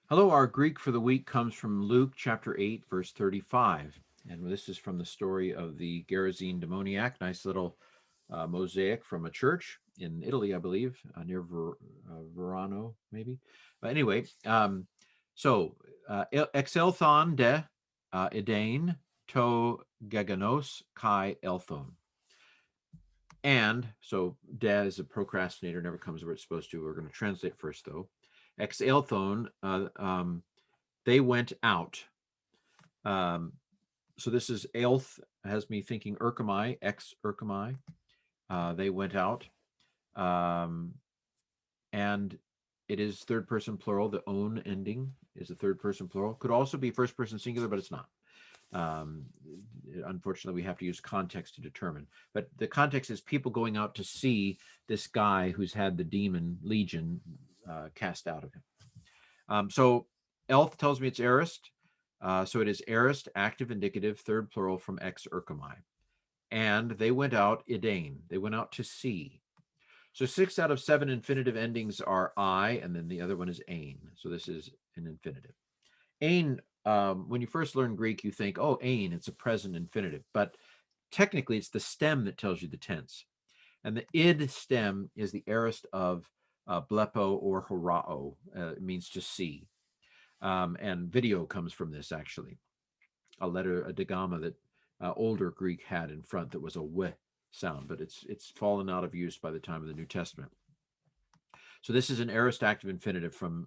Hello, our Greek for the week comes from Luke chapter 8, verse 35. And this is from the story of the Gerasene demoniac. Nice little mosaic from a church in Italy, I believe, near Verano, maybe. But anyway, exelthon de idain to geganos kai elthon. And so de is a procrastinator, never comes where it's supposed to. We're going to translate first, though. Exelthon, they went out. Um, so this is Aelth, has me thinking Urkamai, ex Urkamai. They went out. Um, and it is third person plural. The own ending is a third person plural. Could also be first person singular, but it's not. Um, Unfortunately, we have to use context to determine. But the context is people going out to see this guy who's had the demon legion cast out of him. So Elf tells me it's aorist. So it is aorist, active indicative, third plural from ex Urkamai. And they went out, idain. They went out to see. So 6 out of 7 infinitive endings are I, and then the other one is ain. So this is an infinitive. Ain, when you first learn Greek, you think, oh, ain, it's a present infinitive. But technically, it's the stem that tells you the tense. And the id stem is the aorist of blepo or horao. It means to see. And video comes from this, actually. A letter, a degama that older Greek had in front that was a w sound, but it's fallen out of use by the time of the New Testament. So this is an aorist active infinitive from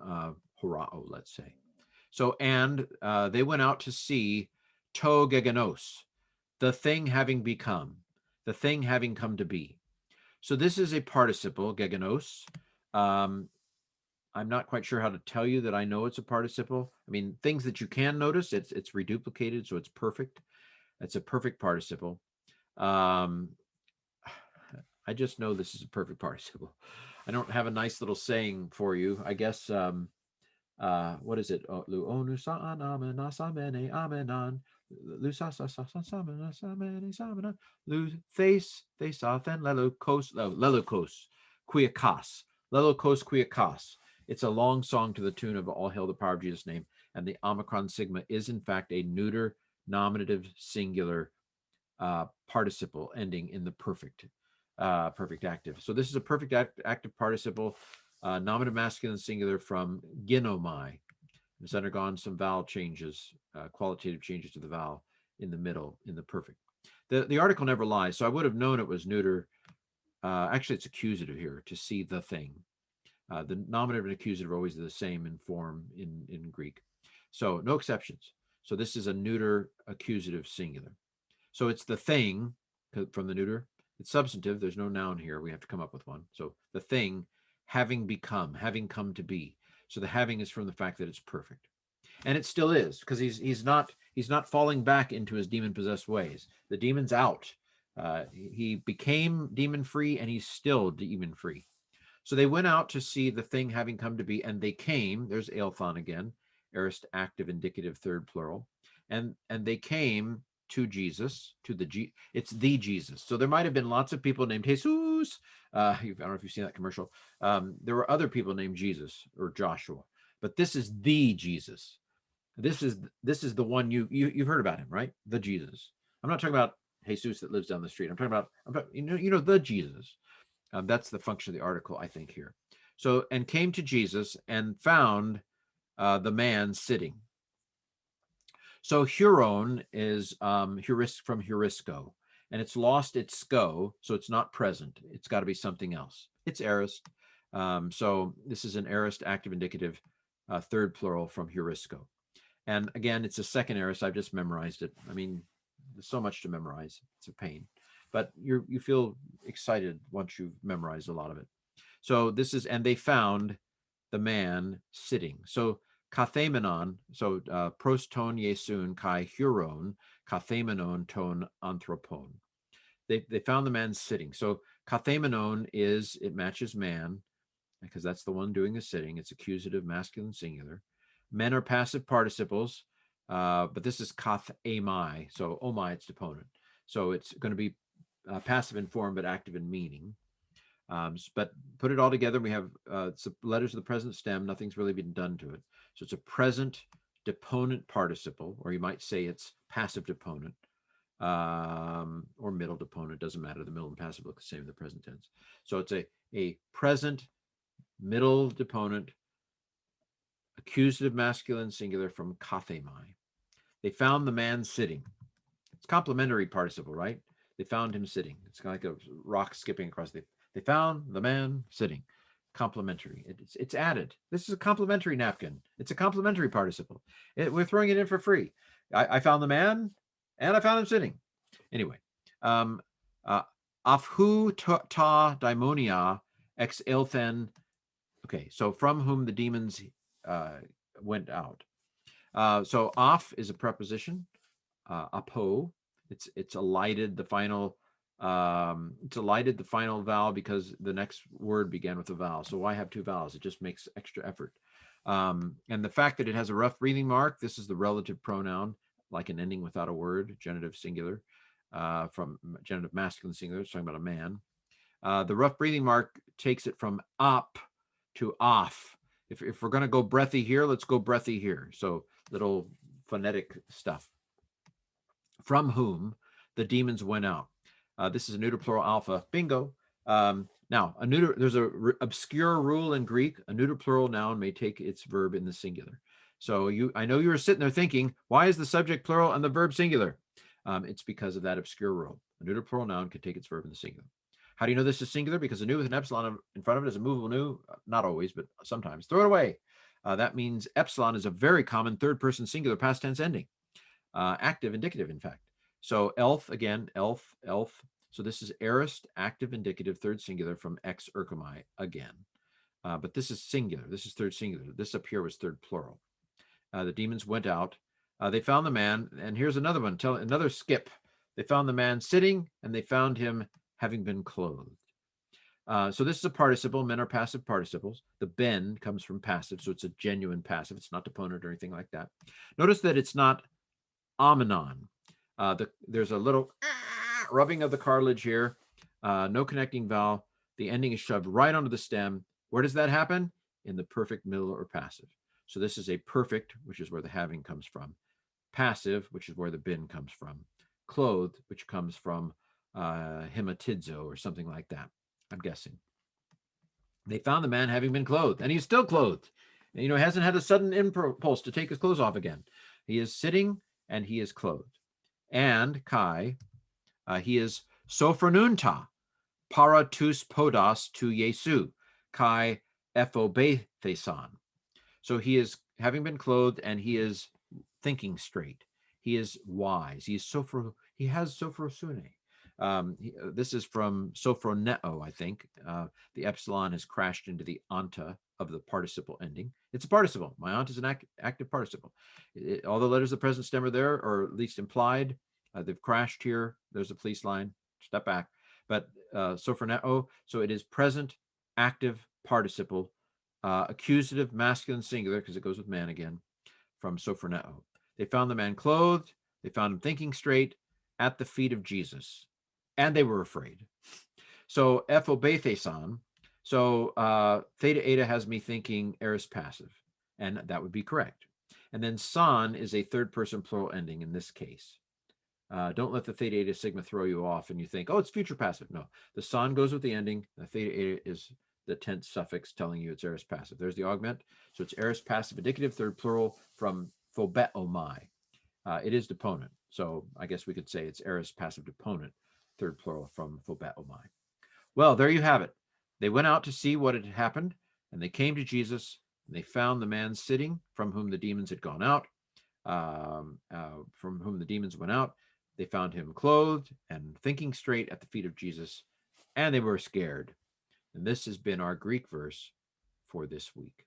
horao, let's say. So, and they went out to see to gegenos, the thing having become, the thing having come to be. So this is a participle, gegenos. Um, I'm not quite sure how to tell you that I know it's a participle. I mean, things that you can notice, it's reduplicated, so it's perfect. It's a perfect participle. Um, I just know this is a perfect participle. I don't have a nice little saying for you. I guess what is it? Lu onu sa amena samene amenan. Lu sa sa sa sa samena samene samena. Lu thes thesathen lelukos lelukos quiacas lelukos quiacas. It's a long song to the tune of All Hail the Power of Jesus' name, and the Omicron sigma is in fact a neuter nominative singular participle ending in the perfect active. So this is a perfect active participle, nominative masculine singular from ginomai. It's undergone some vowel changes, qualitative changes to the vowel in the middle in the perfect. The article never lies, so I would have known it was neuter. Actually, it's accusative here, to see the thing. The nominative and accusative are always the same in form in Greek. So no exceptions. So this is a neuter accusative singular. So it's the thing from the neuter. It's substantive. There's no noun here. We have to come up with one. So the thing having become, having come to be. So the having is from the fact that it's perfect. And it still is, because he's not falling back into his demon possessed ways. The demon's out. He became demon free, and he's still demon free. So they went out to see the thing having come to be, and they came. There's Aelthon again, aorist active indicative third plural, and they came to Jesus, to it's the Jesus. So there might have been lots of people named Jesus. I don't know if you've seen that commercial. There were other people named Jesus or Joshua, but this is the Jesus. This is the one you've heard about him, right? The Jesus. I'm not talking about Jesus that lives down the street. I'm talking about you know the Jesus. That's the function of the article, I think, here. So, and came to Jesus and found the man sitting. So, Huron is from heurisco, and it's lost its sco, so it's not present. It's got to be something else. It's aorist. So, this is an aorist active indicative, third plural from heurisco. And again, it's a second aorist. I've just memorized it. I mean, there's so much to memorize. It's a pain, but you feel excited once you've memorized a lot of it. So this is, and they found the man sitting. So kathamenon, so proston yesun kai huron, kathamenon ton anthropon. They found the man sitting. So kathamenon is, it matches man, because that's the one doing the sitting. It's accusative, masculine, singular. Men are passive participles, but this is kath amai. So omai, its deponent. So it's going to be passive in form, but active in meaning. But put it all together, we have letters of the present stem. Nothing's really been done to it. So it's a present deponent participle, or you might say it's passive deponent, or middle deponent. Doesn't matter. The middle and passive look the same in the present tense. So it's a present middle deponent accusative masculine singular from kathemai. They found the man sitting. It's complementary participle, right? They found him sitting. It's kind of like a rock skipping across. They found the man sitting. Complementary. It's added. This is a complementary napkin. It's a complementary participle. We're throwing it in for free. I found the man, and I found him sitting. Anyway, afhu ta daimonia ex elthen. Okay, so from whom the demons went out. So off is a preposition. Apo, it's elided the final. It's elided the final vowel because the next word began with a vowel. So why have two vowels? It just makes extra effort. And the fact that it has a rough breathing mark, this is the relative pronoun, like an ending without a word, genitive singular, from genitive masculine singular. It's talking about a man. The rough breathing mark takes it from up to off. If we're going to go breathy here, let's go breathy here. So little phonetic stuff. From whom the demons went out. This is a neuter plural alpha. Bingo. Now, there's a obscure rule in Greek. A neuter plural noun may take its verb in the singular. So I know you were sitting there thinking, why is the subject plural and the verb singular? It's because of that obscure rule. A neuter plural noun can take its verb in the singular. How do you know this is singular? Because a nu with an epsilon in front of it is a movable nu. Not always, but sometimes. Throw it away. That means epsilon is a very common third-person singular past tense ending. Active indicative, in fact. So elf, again, elf. So this is aorist, active indicative, third singular from ex erchomai again. But this is singular. This is third singular. This up here was third plural. The demons went out. They found the man, and here's another one. Another skip. They found the man sitting, and they found him having been clothed. So this is a participle. Men are passive participles. The ben comes from passive, so it's a genuine passive. It's not deponent or anything like that. Notice that it's not omenon. There's a little rubbing of the cartilage here. No connecting vowel. The ending is shoved right onto the stem. Where does that happen? In the perfect middle or passive. So this is a perfect, which is where the having comes from. Passive, which is where the bin comes from. Clothed, which comes from hematidzo or something like that, I'm guessing. They found the man having been clothed, and he's still clothed. And, he hasn't had a sudden impulse to take his clothes off again. He is sitting and he is clothed. And Kai, he is sophronunta, para tus podas tu Jesu, Kai ephobethesan. So he is having been clothed and he is thinking straight. He is wise. He has sophrosune. This is from sophroneo, I think. The epsilon has crashed into the anta of the participle ending. It's a participle. My aunt is an active participle. All the letters of the present stem are there, or at least implied. They've crashed here. There's a police line. Step back. But sophroneo, so it is present active participle, accusative masculine singular, because it goes with man again, from sophroneo. They found the man clothed. They found him thinking straight at the feet of Jesus, and they were afraid. So ephobethesan. So theta eta has me thinking aorist passive, and that would be correct. And then san is a third person plural ending in this case. Don't let the theta eta sigma throw you off and you think, oh, it's future passive. No, the san goes with the ending. The theta eta is the tense suffix telling you it's aorist passive. There's the augment. So it's aorist passive indicative, third plural from phobetomai. It is deponent. So I guess we could say it's aorist passive deponent, third plural from phobetomai. Well, there you have it. They went out to see what had happened, and they came to Jesus, and they found the man sitting from whom the demons had gone out, from whom the demons went out. They found him clothed and thinking straight at the feet of Jesus, and they were scared. And this has been our Greek verse for this week.